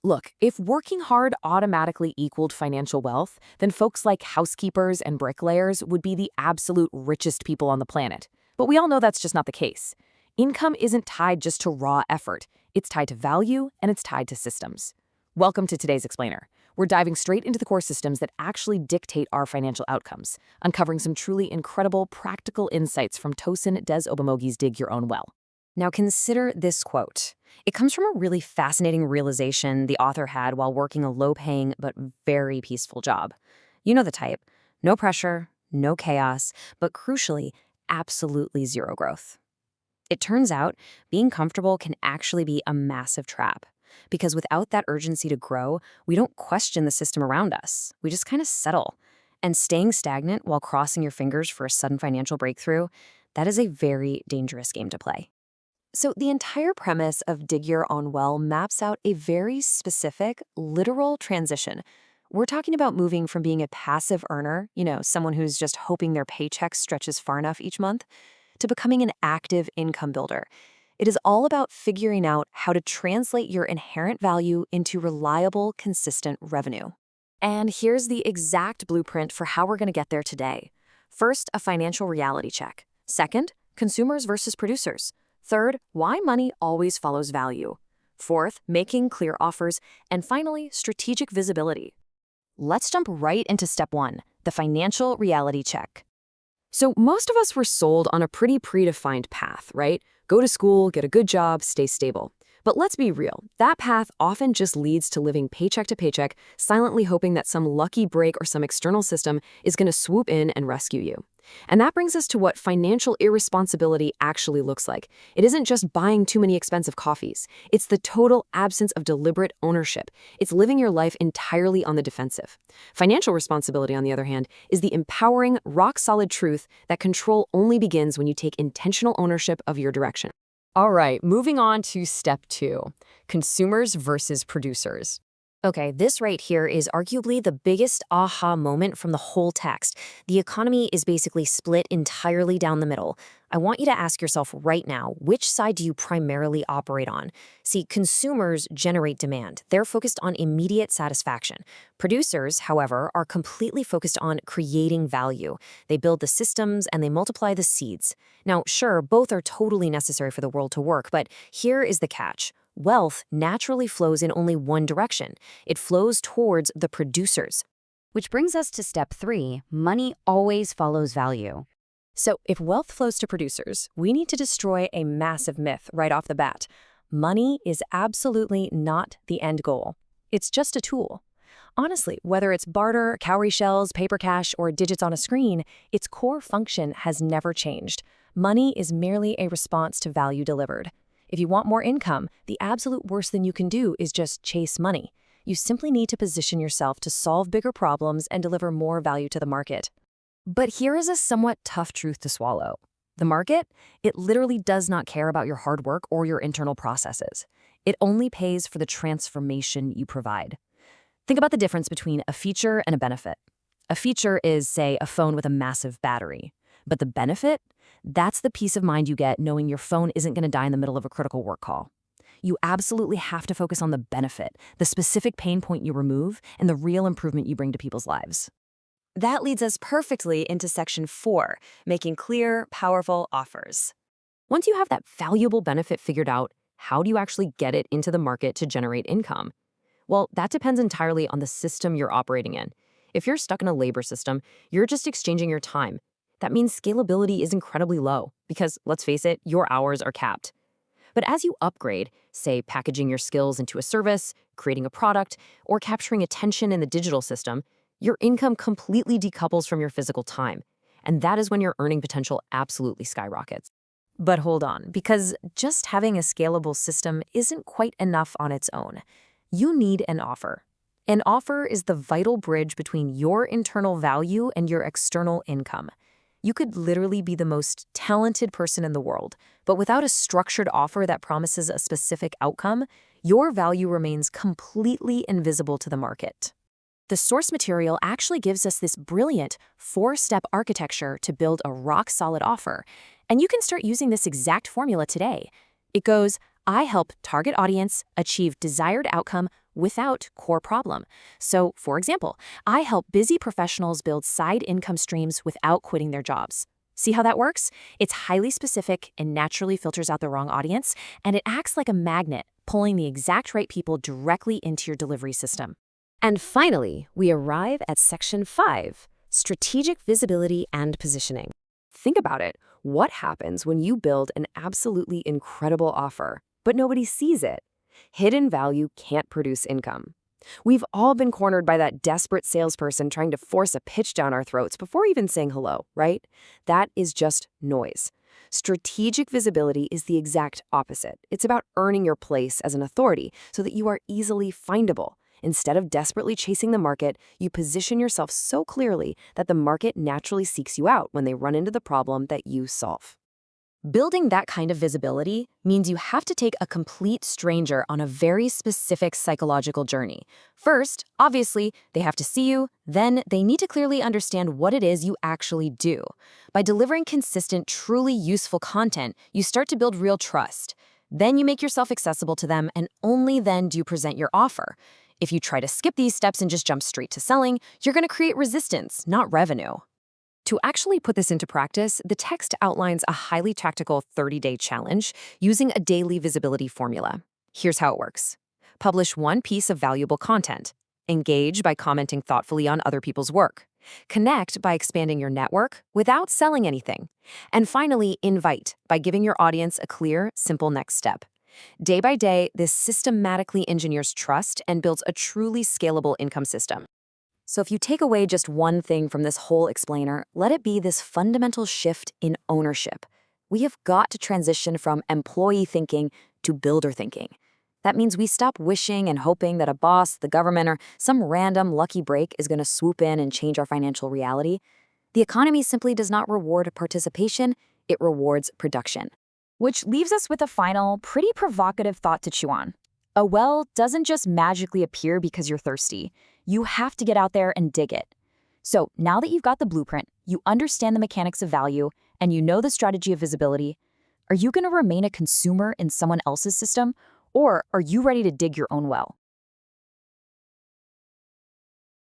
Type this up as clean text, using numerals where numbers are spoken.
Look, if working hard automatically equaled financial wealth, then folks like housekeepers and bricklayers would be the absolute richest people on the planet. But we all know that's just not the case. Income isn't tied just to raw effort. It's tied to value, and it's tied to systems. Welcome to today's Explainer. We're diving straight into the core systems that actually dictate our financial outcomes, uncovering some truly incredible practical insights from Tosin Des Obamogie's Dig Your Own Well. Now consider this quote. It comes from a really fascinating realization the author had while working a low-paying but very peaceful job. You know the type. No pressure, no chaos, but crucially, absolutely zero growth. It turns out being comfortable can actually be a massive trap, because without that urgency to grow, we don't question the system around us. We just kind of settle. And staying stagnant while crossing your fingers for a sudden financial breakthrough, that is a very dangerous game to play. So the entire premise of Dig Your Own Well maps out a very specific, literal transition. We're talking about moving from being a passive earner, someone who's just hoping their paycheck stretches far enough each month, to becoming an active income builder. It is all about figuring out how to translate your inherent value into reliable, consistent revenue. And here's the exact blueprint for how we're going to get there today. First, a financial reality check. Second, consumers versus producers. Third, why money always follows value. Fourth, making clear offers. And finally, strategic visibility. Let's jump right into step one, the financial reality check. So most of us were sold on a pretty predefined path, right? Go to school, get a good job, stay stable. But let's be real, that path often just leads to living paycheck to paycheck, silently hoping that some lucky break or some external system is going to swoop in and rescue you. And that brings us to what financial irresponsibility actually looks like. It isn't just buying too many expensive coffees. It's the total absence of deliberate ownership. It's living your life entirely on the defensive. Financial responsibility, on the other hand, is the empowering, rock-solid truth that control only begins when you take intentional ownership of your direction. All right, moving on to step two, consumers versus producers. Okay, this right here is arguably the biggest aha moment from the whole text. The economy is basically split entirely down the middle. I want you to ask yourself right now, which side do you primarily operate on? See, consumers generate demand. They're focused on immediate satisfaction. Producers, however, are completely focused on creating value. They build the systems and they multiply the seeds. Now, sure, both are totally necessary for the world to work, but here is the catch. Wealth naturally flows in only one direction. It flows towards the producers. Which brings us to step three, money always follows value. So if wealth flows to producers, we need to destroy a massive myth right off the bat. Money is absolutely not the end goal. It's just a tool. Honestly, whether it's barter, cowrie shells, paper cash, or digits on a screen, its core function has never changed. Money is merely a response to value delivered. If you want more income, the absolute worst thing you can do is just chase money. You simply need to position yourself to solve bigger problems and deliver more value to the market. But here is a somewhat tough truth to swallow. The market, it literally does not care about your hard work or your internal processes. It only pays for the transformation you provide. Think about the difference between a feature and a benefit. A feature is, say, a phone with a massive battery. But the benefit? That's the peace of mind you get knowing your phone isn't going to die in the middle of a critical work call. You absolutely have to focus on the benefit, the specific pain point you remove, and the real improvement you bring to people's lives. That leads us perfectly into section 4, making clear, powerful offers. Once you have that valuable benefit figured out, how do you actually get it into the market to generate income? Well, that depends entirely on the system you're operating in. If you're stuck in a labor system, you're just exchanging your time. That means scalability is incredibly low because, let's face it, your hours are capped. But as you upgrade, say packaging your skills into a service, creating a product, or capturing attention in the digital system, your income completely decouples from your physical time. And that is when your earning potential absolutely skyrockets. But hold on, because just having a scalable system isn't quite enough on its own. You need an offer. An offer is the vital bridge between your internal value and your external income. You could literally be the most talented person in the world, but without a structured offer that promises a specific outcome, your value remains completely invisible to the market. The source material actually gives us this brilliant 4-step architecture to build a rock-solid offer, and you can start using this exact formula today. It goes, I help target audience achieve desired outcome without core problem. So, for example, I help busy professionals build side income streams without quitting their jobs. See how that works? It's highly specific and naturally filters out the wrong audience, and it acts like a magnet, pulling the exact right people directly into your delivery system. And finally, we arrive at Section 5, Strategic Visibility and Positioning. Think about it. What happens when you build an absolutely incredible offer, but nobody sees it? Hidden value can't produce income. We've all been cornered by that desperate salesperson trying to force a pitch down our throats before even saying hello, right? That is just noise. Strategic visibility is the exact opposite. It's about earning your place as an authority so that you are easily findable. Instead of desperately chasing the market, you position yourself so clearly that the market naturally seeks you out when they run into the problem that you solve. Building that kind of visibility means you have to take a complete stranger on a very specific psychological journey. First, obviously, they have to see you, then they need to clearly understand what it is you actually do. By delivering consistent, truly useful content, you start to build real trust. Then you make yourself accessible to them, and only then do you present your offer. If you try to skip these steps and just jump straight to selling, you're going to create resistance, not revenue. To actually put this into practice, the text outlines a highly tactical 30-day challenge using a daily visibility formula. Here's how it works. Publish one piece of valuable content. Engage by commenting thoughtfully on other people's work. Connect by expanding your network without selling anything. And finally, invite by giving your audience a clear, simple next step. Day by day, this systematically engineers trust and builds a truly scalable income system. So if you take away just one thing from this whole explainer, let it be this fundamental shift in ownership. We have got to transition from employee thinking to builder thinking. That means we stop wishing and hoping that a boss, the government, or some random lucky break is going to swoop in and change our financial reality. The economy simply does not reward participation, it rewards production. Which leaves us with a final, pretty provocative thought to chew on. A well doesn't just magically appear because you're thirsty. You have to get out there and dig it. So now that you've got the blueprint, you understand the mechanics of value, and you know the strategy of visibility, are you going to remain a consumer in someone else's system, or are you ready to dig your own well?